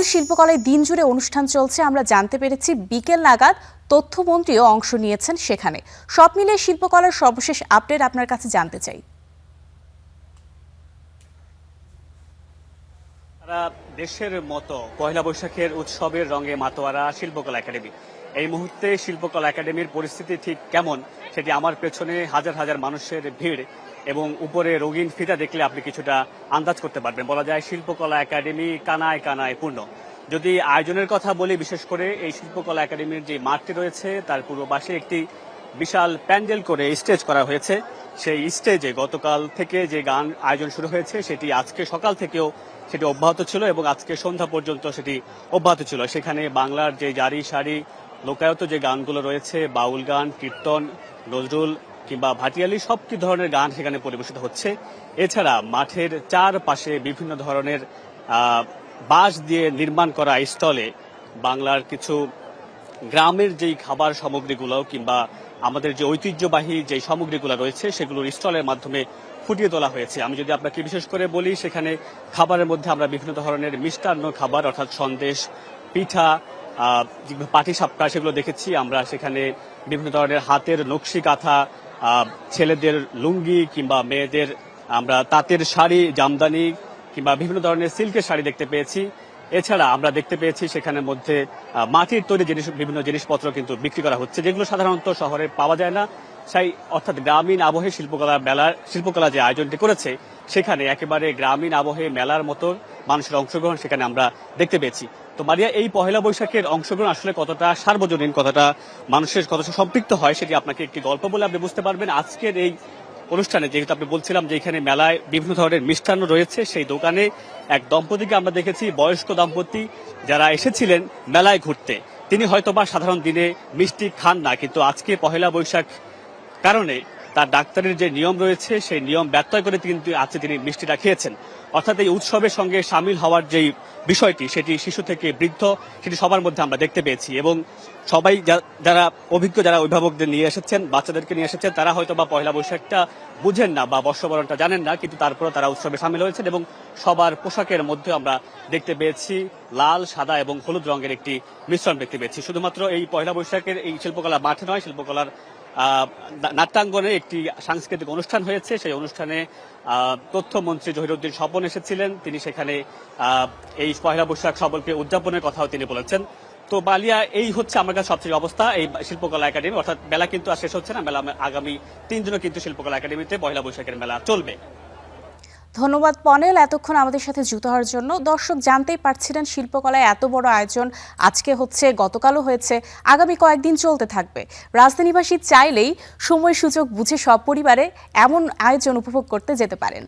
পনেল শিল্পকলায় দিন জুড়ে অনুষ্ঠান চলছে। আমরা জানতে পেরেছি বিকেল নাগাদ তথ্যমন্ত্রীও অংশ নিয়েছেন সেখানে। সব মিলিয়ে শিল্পকলার সর্বশেষ আপডেট আপনার কাছে জানতে চাই। দেশের মতো পয়লা বৈশাখের উৎসবের রঙে মাতোয়ারা শিল্পকলা একাডেমি। এই মুহূর্তে শিল্পকলা একাডেমির পরিস্থিতি ঠিক কেমন সেটি আমার পেছনে হাজার হাজার মানুষের ভিড় এবং উপরে রঙিন ফিতা দেখলে আপনি কিছুটা আন্দাজ করতে পারবেন। বলা যায় শিল্পকলা একাডেমি কানায় কানায় পূর্ণ। যদি আয়োজনের কথা বলি, বিশেষ করে এই শিল্পকলা একাডেমির যে মাঠটি রয়েছে তার পূর্ব পাশে একটি বিশাল প্যান্ডেল করে স্টেজ করা হয়েছে। সেই স্টেজে গতকাল থেকে যে গান আয়োজন শুরু হয়েছে সেটি আজকে সকাল থেকেও সেটি অব্যাহত ছিল এবং আজকে সন্ধ্যা পর্যন্ত সেটি অব্যাহত ছিল। সেখানে বাংলার যে জারি সারি লোকায়ত যে গানগুলো রয়েছে, বাউল গান, কীর্তন, নজরুল কিংবা ভাটিয়ালি, সব কি ধরনের গান সেখানে পরিবেশিত হচ্ছে। এছাড়া মাঠের চারপাশে বিভিন্ন ধরনের বাঁশ দিয়ে নির্মাণ করা স্টলে বাংলার কিছু গ্রামের যেই খাবার সামগ্রীগুলো কিংবা আমাদের যে ঐতিহ্যবাহী যে সামগ্রীগুলো রয়েছে সেগুলোর স্টলের মাধ্যমে ফুটিয়ে তোলা হয়েছে। আমি যদি আপনাকে বিশেষ করে বলি, সেখানে খাবারের মধ্যে আমরা বিভিন্ন ধরনের মিষ্টান্ন খাবার অর্থাৎ সন্দেশ, পিঠা, পাটিসাপটা সেগুলো দেখেছি। আমরা সেখানে বিভিন্ন ধরনের হাতের নকশি কাঁথা, ছেলেদের লুঙ্গি কিংবা মেয়েদের আমরা তাঁতের শাড়ি, জামদানি কিংবা বিভিন্ন ধরনের সিল্কের শাড়ি দেখতে পেয়েছি। এছাড়া আমরা দেখতে পেয়েছি সেখানের মধ্যে মাটির তৈরি বিভিন্ন জিনিসপত্র কিন্তু বিক্রি করা হচ্ছে, যেগুলো সাধারণত শহরে পাওয়া যায় না। সেই অর্থাৎ গ্রামীণ আবহে শিল্পকলা যে আয়োজনটি করেছে সেখানে একেবারে গ্রামীণ আবহে মেলার মতো মানুষের অংশগ্রহণ সেখানে আমরা দেখতে পেয়েছি। তো মারিয়া, এই পহেলা বৈশাখের অংশগ্রহণ আসলে কতটা সার্বজনীন, কতটা মানুষের কতটা সম্পৃক্ত হয় সেটি আপনাকে একটি গল্প বলে আপনি বুঝতে পারবেন। আজকের এই অনুষ্ঠানে যেহেতু আপনি বলছিলাম যে এখানে মেলায় বিভিন্ন ধরনের মিষ্টান্ন রয়েছে, সেই দোকানে এক দম্পতিকে আমরা দেখেছি, বয়স্ক দম্পতি যারা এসেছিলেন মেলায় ঘুরতে। তিনি হয়তোবা সাধারণ দিনে মিষ্টি খান না, কিন্তু আজকে পহেলা বৈশাখ কারণে তার ডাক্তারের যে নিয়ম রয়েছে সেই নিয়ম ব্যত্যয় করে কিন্তু আজকে তিনি মিষ্টিটা খেয়েছেন। অর্থাৎ এই উৎসবের সঙ্গে সামিল হওয়ার যেই বিষয়টি সেটি শিশু থেকে বৃদ্ধ সেটি সবার মধ্যে আমরা দেখতে পেয়েছি। এবং সবাই যারা অভিজ্ঞ, যারা অভিভাবকদের নিয়ে এসেছেন, বাচ্চাদেরকে নিয়ে এসেছেন, তারা হয়তো বা পয়লা বৈশাখটা বুঝেন না বা বর্ষবরণটা জানেন না, কিন্তু তারপরও তারা উৎসবে সামিল হয়েছেন এবং সবার পোশাকের মধ্যে আমরা দেখতে পেয়েছি লাল, সাদা এবং হলুদ রঙের একটি মিশ্রণ দেখতে পেয়েছি। শুধুমাত্র এই পয়লা বৈশাখের এই শিল্পকলা মাঠে নয়, শিল্পকলার নাট্যাঙ্গনে একটি সাংস্কৃতিক অনুষ্ঠান হয়েছে। সেই অনুষ্ঠানে তথ্যমন্ত্রী জহিরুদ্দিন স্বপন এসেছিলেন। তিনি সেখানে এই পয়লা বৈশাখ সকলকে উদযাপনের কথাও তিনি বলেছেন। তো বালিয়া, এই হচ্ছে আমার কাছে সবচেয়ে অবস্থা এই শিল্পকলা একাডেমি। অর্থাৎ মেলা কিন্তু আর শেষ হচ্ছে না, মেলা আগামী 3 দিনও কিন্তু শিল্পকলা একাডেমিতে পয়লা বৈশাখের মেলা চলবে। ধন্যবাদ পনেল এতক্ষণ আমাদের সাথে যুক্ত হওয়ার জন্য। দর্শক জানতেই পারছিলেন শিল্পকলায় এত বড় আয়োজন আজকে হচ্ছে, গতকালও হয়েছে, আগামী কয়েকদিন চলতে থাকবে। রাজধানীবাসী চাইলেই সময় সুযোগ বুঝে সব পরিবারে এমন আয়োজন উপভোগ করতে যেতে পারেন।